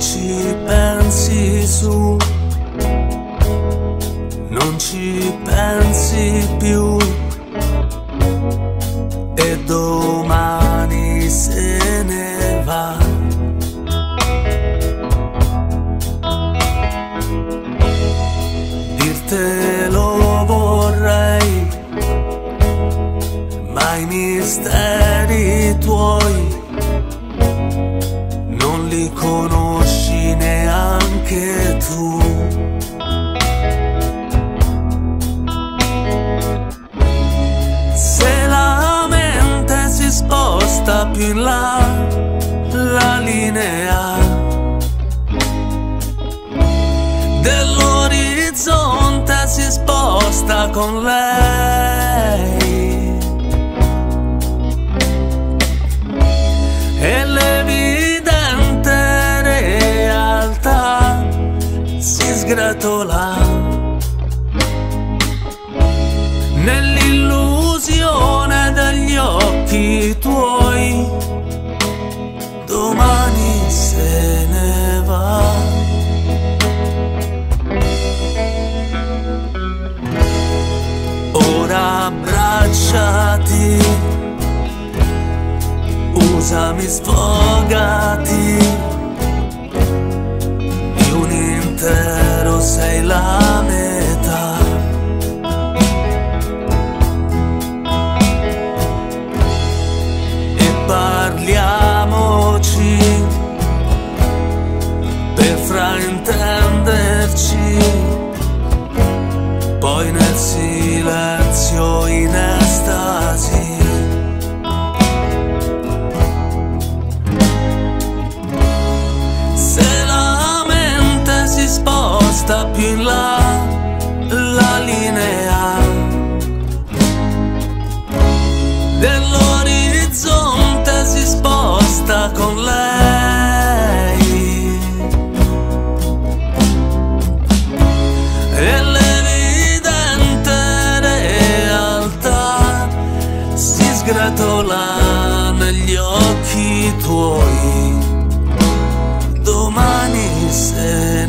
ci pensi su, non ci pensi più, e domani se ne va. Dirtelo vorrei, ma i misteri tuoi non li conosci neanche tu. Se la mente si sposta più in là, la linea dell'orizzonte si sposta con lei, e l'evidente realtà si sgretola nell'illusione degli occhi tuoi. Domani se ne va. Ora abbracciati, usami, sfogati, di un intero sei la metà. E parliamoci per fraintenderci, poi nel silenzio in estasi. Se la mente si sposta più in là, la linea dell'orizzonte si sposta con lei, e l'evidente realtà si sgretola negli occhi tuoi. Domani se